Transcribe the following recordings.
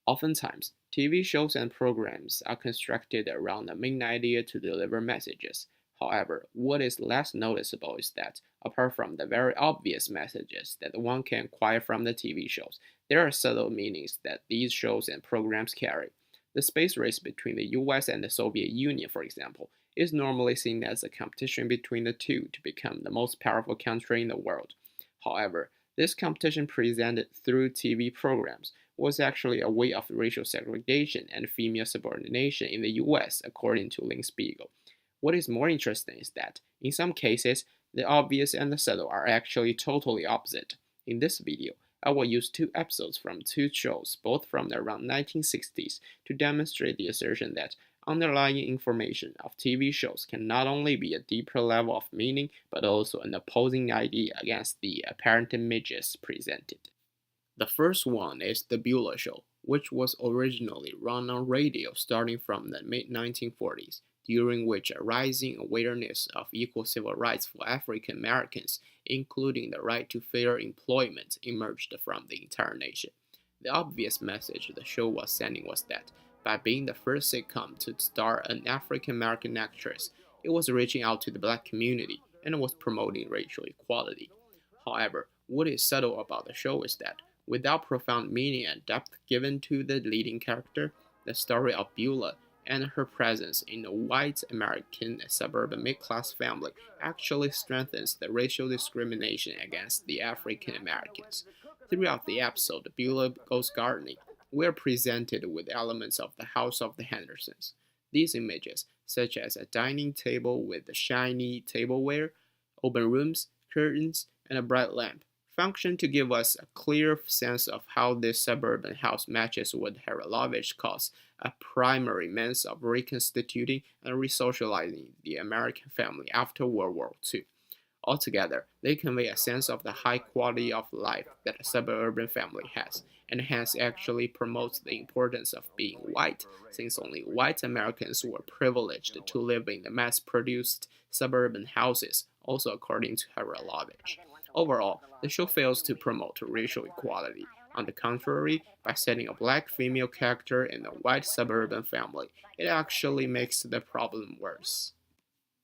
Oftentimes, TV shows and programs are constructed around the main idea to deliver messages. However, what is less noticeable is that, apart from the very obvious messages that one can acquire from the TV shows, there are subtle meanings that these shows and programs carry. The space race between the US and the Soviet Union, for example, is normally seen as a competition between the two to become the most powerful country in the world. However, this competition presented through TV programs was actually a way of racial segregation and female subordination in the US, according to Lynn Spiegel. What is more interesting is that, in some cases, the obvious and the subtle are actually totally opposite. In this video, I will use two episodes from two shows, both from the around 1960s, to demonstrate the assertion that underlying information of TV shows can not only be a deeper level of meaning, but also an opposing idea against the apparent images presented. The first one is The Beulah Show, which was originally run on radio starting from the mid-1940s, during which a rising awareness of equal civil rights for African Americans, including the right to fair employment, emerged from the entire nation. The obvious message the show was sending was that, by being the first sitcom to star an African American actress, it was reaching out to the black community and was promoting racial equality. However, what is subtle about the show is that, without profound meaning and depth given to the leading character, the story of Beulah and her presence in a white American suburban mid-class family actually strengthens the racial discrimination against the African Americans. Throughout the episode, Beulah Goes Gardening, we are presented with elements of the House of the Hendersons. These images, such as a dining table with shiny tableware, open rooms, curtains, and a bright lamp, function to give us a clear sense of how this suburban house matches what Haralovich calls a primary means of reconstituting and resocializing the American family after World War II. Altogether, they convey a sense of the high quality of life that a suburban family has, and hence actually promotes the importance of being white, since only white Americans were privileged to live in the mass-produced suburban houses, also according to Haralovich. Overall, the show fails to promote racial equality. On the contrary, by setting a black female character in a white suburban family, it actually makes the problem worse.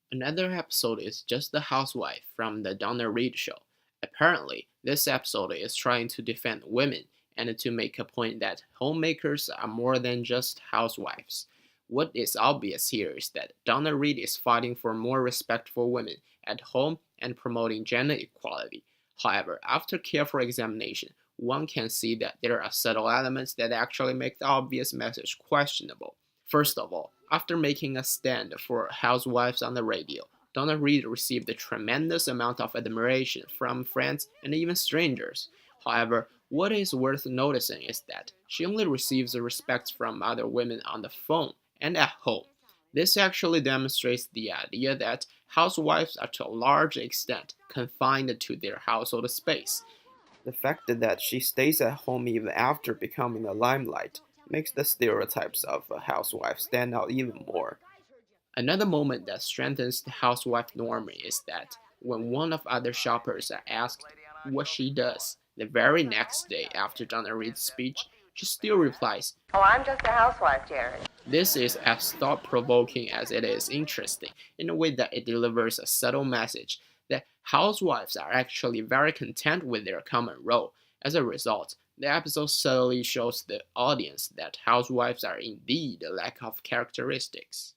Another episode is Just the Housewife from the Donna Reed Show. Apparently, this episode is trying to defend women and to make a point that homemakers are more than just housewives. What is obvious here is that Donna Reed is fighting for more respect for women at home and promoting gender equality. However, after careful examination, one can see that there are subtle elements that actually make the obvious message questionable. First of all, after making a stand for housewives on the radio, Donna Reed received a tremendous amount of admiration from friends and even strangers. However, what is worth noticing is that she only receives respect from other women on the phone and at home. This actually demonstrates the idea that housewives are to a large extent confined to their household space. The fact that she stays at home even after becoming the limelight makes the stereotypes of a housewife stand out even more. Another moment that strengthens the housewife norm is that when one of other shoppers are asked what she does, the very next day after Donna Reed's speech, she still replies, "Oh, I'm just a housewife, Jerry." This is as thought-provoking as it is interesting, in a way that it delivers a subtle message that housewives are actually very content with their common role. As a result, the episode subtly shows the audience that housewives are indeed a lack of characteristics.